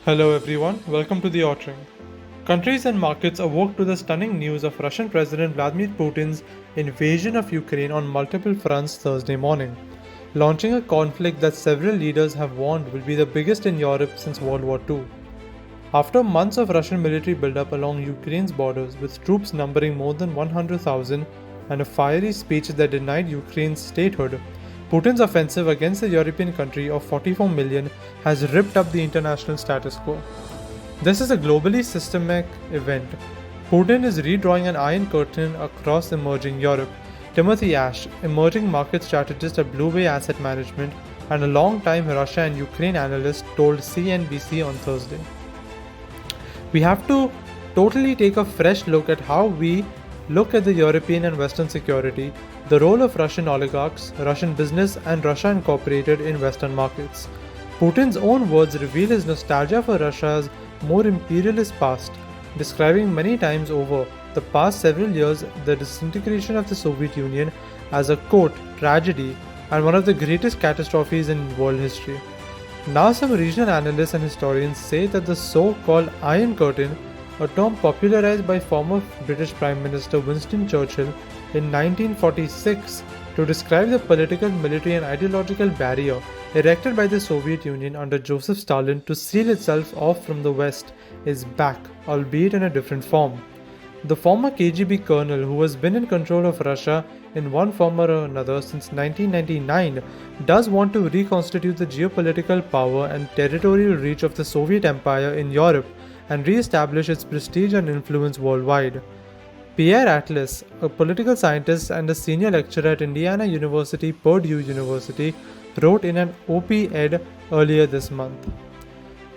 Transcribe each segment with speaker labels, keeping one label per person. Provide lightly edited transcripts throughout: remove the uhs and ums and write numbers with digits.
Speaker 1: Hello everyone, welcome to the Autring. Countries and markets awoke to the stunning news of Russian President Vladimir Putin's invasion of Ukraine on multiple fronts Thursday morning, launching a conflict that several leaders have warned will be the biggest in Europe since World War II. After months of Russian military buildup along Ukraine's borders, with troops numbering more than 100,000 and a fiery speech that denied Ukraine's statehood, Putin's offensive against the European country of 44 million has ripped up the international status quo. This is a globally systemic event. Putin is redrawing an iron curtain across emerging Europe. Timothy Ash, emerging market strategist at Blue Way Asset Management and a long-time Russia and Ukraine analyst, told CNBC on Thursday. We have to totally take a fresh look at how we look at the European and Western security, the role of Russian oligarchs, Russian business, and Russia incorporated in Western markets. Putin's own words reveal his nostalgia for Russia's more imperialist past, describing many times over the past several years the disintegration of the Soviet Union as a quote, tragedy and one of the greatest catastrophes in world history. Now, some regional analysts and historians say that the so-called Iron Curtain, a term popularized by former British Prime Minister Winston Churchill in 1946 to describe the political, military and ideological barrier erected by the Soviet Union under Joseph Stalin to seal itself off from the West, is back, albeit in a different form. The former KGB colonel, who has been in control of Russia in one form or another since 1999, does want to reconstitute the geopolitical power and territorial reach of the Soviet Empire in Europe and re-establish its prestige and influence worldwide. Pierre Atlas, a political scientist and a senior lecturer at Indiana University Purdue University, wrote in an op-ed earlier this month.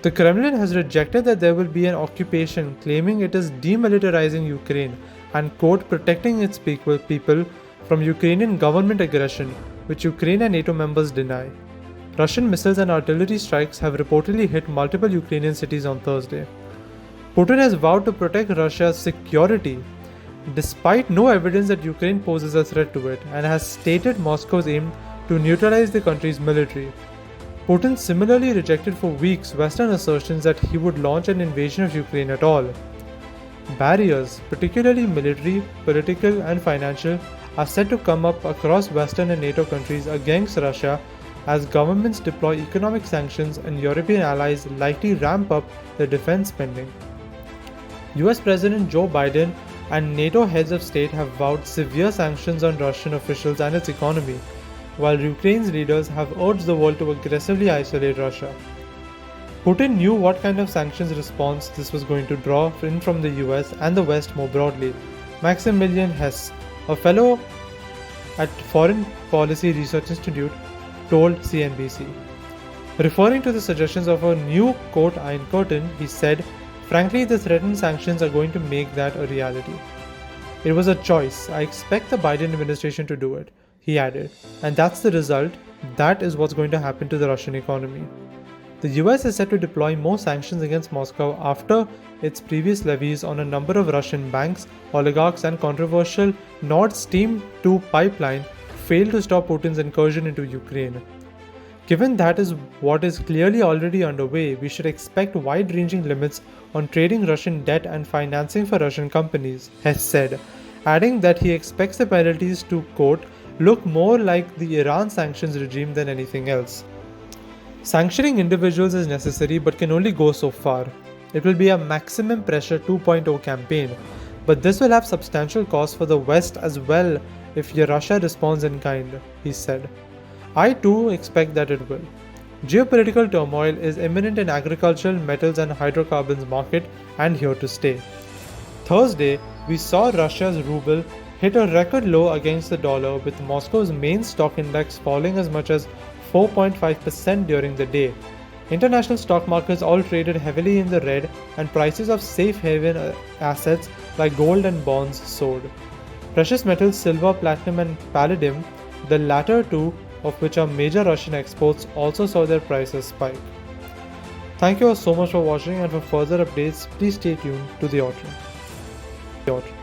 Speaker 1: The Kremlin has rejected that there will be an occupation, claiming it is demilitarizing Ukraine and, quote, protecting its people from Ukrainian government aggression, which Ukraine and NATO members deny. Russian missiles and artillery strikes have reportedly hit multiple Ukrainian cities on Thursday. Putin has vowed to protect Russia's security, despite no evidence that Ukraine poses a threat to it, and has stated Moscow's aim to neutralize the country's military. Putin similarly rejected for weeks Western assertions that he would launch an invasion of Ukraine at all. Barriers, particularly military, political, and financial, are set to come up across Western and NATO countries against Russia as governments deploy economic sanctions and European allies likely ramp up their defense spending. US President Joe Biden and NATO heads of state have vowed severe sanctions on Russian officials and its economy, while Ukraine's leaders have urged the world to aggressively isolate Russia. Putin knew what kind of sanctions response this was going to draw in from the US and the West more broadly. Maximilian Hess, a fellow at Foreign Policy Research Institute, told CNBC. Referring to the suggestions of a new, quote, Iron Curtain, he said, frankly, the threatened sanctions are going to make that a reality. It was a choice. I expect the Biden administration to do it, he added. And that's the result. That is what's going to happen to the Russian economy. The US is set to deploy more sanctions against Moscow after its previous levies on a number of Russian banks, oligarchs, and controversial Nord Stream 2 pipeline failed to stop Putin's incursion into Ukraine. Given that is what is clearly already underway, we should expect wide-ranging limits on trading Russian debt and financing for Russian companies, Hess said, adding that he expects the penalties to, quote, look more like the Iran sanctions regime than anything else. Sanctioning individuals is necessary but can only go so far. It will be a maximum pressure 2.0 campaign, but this will have substantial costs for the West as well if Russia responds in kind, he said. I too expect that it will. Geopolitical turmoil is imminent in agricultural, metals and hydrocarbons market and here to stay. Thursday, we saw Russia's ruble hit a record low against the dollar, with Moscow's main stock index falling as much as 4.5% during the day. International stock markets all traded heavily in the red and prices of safe haven assets like gold and bonds soared. Precious metals silver, platinum and palladium, the latter two of which are major Russian exports, also saw their prices spike. Thank you all so much for watching, and for further updates please stay tuned to the Autring.